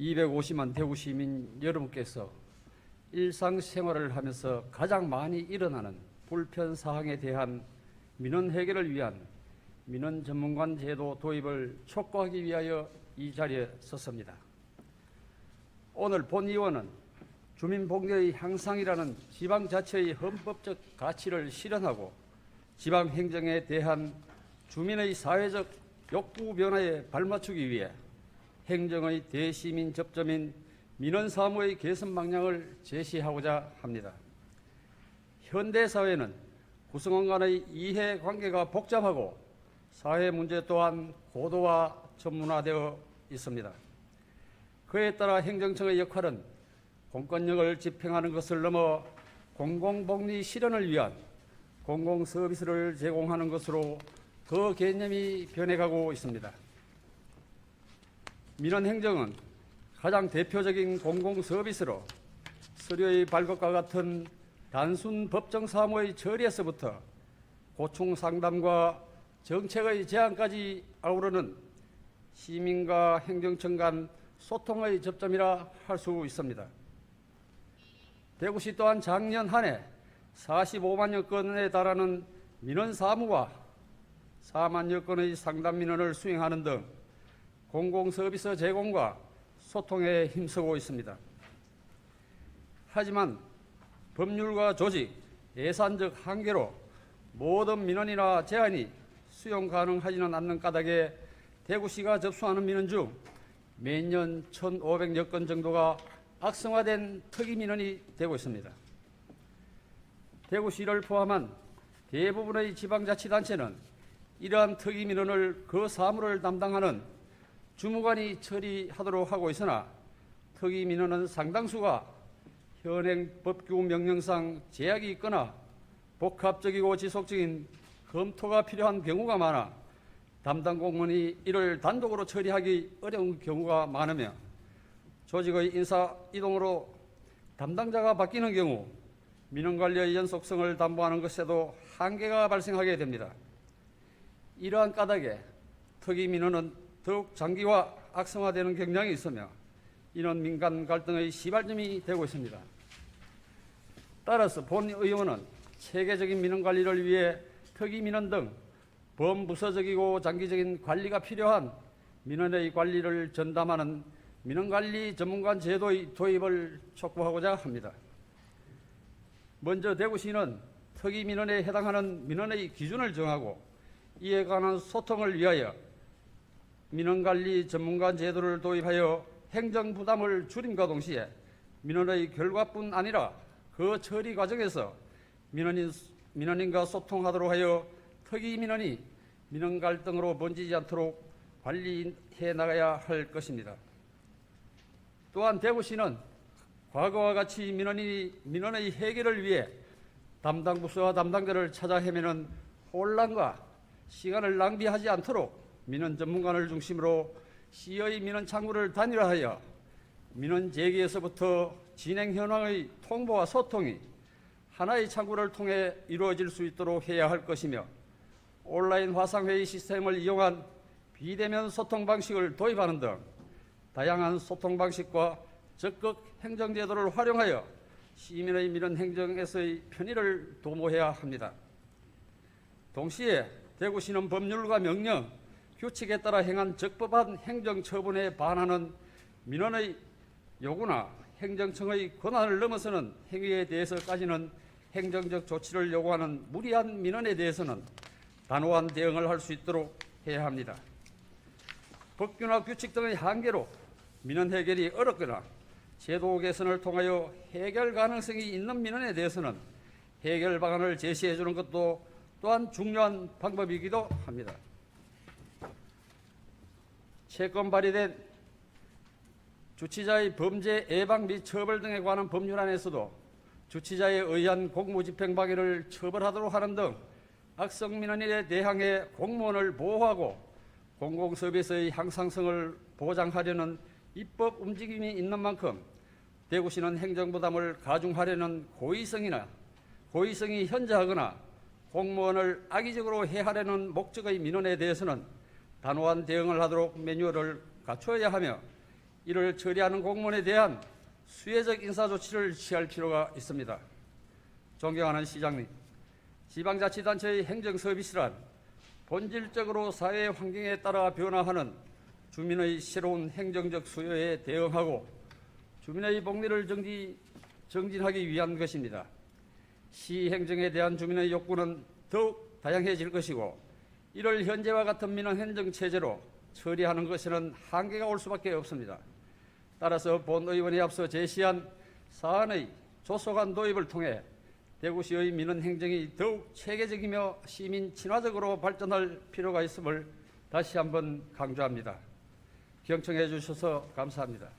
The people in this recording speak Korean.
250만 대구 시민 여러분께서 일상생활을 하면서 가장 많이 일어나는 불편 사항에 대한 민원 해결을 위한 민원 전문관 제도 도입을 촉구하기 위하여 이 자리에 섰습니다. 오늘 본의원은 주민복리의 향상이라는 지방자치의 헌법적 가치를 실현하고 지방행정에 대한 주민의 사회적 욕구 변화에 발맞추기 위해 행정의 대시민 접점인 민원사무의 개선 방향을 제시하고자 합니다. 현대사회는 구성원 간의 이해관계가 복잡하고 사회 문제 또한 고도화 전문화되어 있습니다. 그에 따라 행정청의 역할은 공권력을 집행하는 것을 넘어 공공복리 실현을 위한 공공서비스를 제공하는 것으로 그 개념이 변해가고 있습니다. 민원행정은 가장 대표적인 공공서비스로 서류의 발급과 같은 단순 법정사무의 처리에서부터 고충상담과 정책의 제안까지 아우르는 시민과 행정청 간 소통의 접점이라 할 수 있습니다. 대구시 또한 작년 한 해 45만여 건에 달하는 민원사무와 4만여 건의 상담민원을 수행하는 등 공공서비스 제공과 소통에 힘쓰고 있습니다. 하지만 법률과 조직, 예산적 한계로 모든 민원이나 제안이 수용 가능하지는 않는 까닭에 대구시가 접수하는 민원 중 매년 1,500여 건 정도가 악성화된 특이 민원이 되고 있습니다. 대구시를 포함한 대부분의 지방자치단체는 이러한 특이 민원을 그 사무를 담당하는 주무관이 처리하도록 하고 있으나 특이 민원은 상당수가 현행 법규 명령상 제약이 있거나 복합적이고 지속적인 검토가 필요한 경우가 많아 담당 공무원이 이를 단독으로 처리하기 어려운 경우가 많으며 조직의 인사 이동으로 담당자가 바뀌는 경우 민원관리의 연속성을 담보하는 것에도 한계가 발생하게 됩니다. 이러한 까닭에 특이 민원은 더욱 장기화, 악성화되는 경향이 있으며 이는 민간 갈등의 시발점이 되고 있습니다. 따라서 본 의원은 체계적인 민원 관리를 위해 특이 민원 등 범부서적이고 장기적인 관리가 필요한 민원의 관리를 전담하는 민원관리 전문관 제도의 도입을 촉구하고자 합니다. 먼저 대구시는 특이 민원에 해당하는 민원의 기준을 정하고 이에 관한 소통을 위하여 민원관리 전문관 제도를 도입하여 행정부담을 줄임과 동시에 민원의 결과뿐 아니라 그 처리 과정에서 민원인과 소통하도록 하여 특이 민원이 민원 갈등으로 번지지 않도록 관리해 나가야 할 것입니다. 또한 대구시는 과거와 같이 민원의 해결을 위해 담당 부서와 담당자를 찾아 헤매는 혼란과 시간을 낭비하지 않도록 민원 전문관을 중심으로 시의 민원 창구를 단일화하여 민원 제기에서부터 진행 현황의 통보와 소통이 하나의 창구를 통해 이루어질 수 있도록 해야 할 것이며 온라인 화상회의 시스템을 이용한 비대면 소통 방식을 도입하는 등 다양한 소통 방식과 적극 행정제도를 활용하여 시민의 민원 행정에서의 편의를 도모해야 합니다. 동시에 대구시는 법률과 명령, 규칙에 따라 행한 적법한 행정처분에 반하는 민원의 요구나 행정청의 권한을 넘어서는 행위에 대해서까지는 행정적 조치를 요구하는 무리한 민원에 대해서는 단호한 대응을 할 수 있도록 해야 합니다. 법규나 규칙 등의 한계로 민원 해결이 어렵거나 제도 개선을 통하여 해결 가능성이 있는 민원에 대해서는 해결 방안을 제시해 주는 것도 또한 중요한 방법이기도 합니다. 채권 발의된 주치자의 범죄 예방 및 처벌 등에 관한 법률안에서도 주치자에 의한 공무집행 방해를 처벌하도록 하는 등 악성 민원인에 대항해 공무원을 보호하고 공공서비스의 향상성을 보장하려는 입법 움직임이 있는 만큼 대구시는 행정부담을 가중하려는 고의성이 현저하거나 공무원을 악의적으로 해하려는 목적의 민원에 대해서는 단호한 대응을 하도록 매뉴얼을 갖추어야 하며 이를 처리하는 공무원에 대한 수혜적 인사 조치를 취할 필요가 있습니다. 존경하는 시장님, 지방자치단체의 행정서비스란 본질적으로 사회 환경에 따라 변화하는 주민의 새로운 행정적 수요에 대응하고 주민의 복리를 정진하기 위한 것입니다. 시행정에 대한 주민의 욕구는 더욱 다양해질 것이고 이를 현재와 같은 민원행정체제로 처리하는 것에는 한계가 올 수밖에 없습니다. 따라서 본 의원이 앞서 제시한 사안의 조속한 도입을 통해 대구시의 민원행정이 더욱 체계적이며 시민 친화적으로 발전할 필요가 있음을 다시 한번 강조합니다. 경청해 주셔서 감사합니다.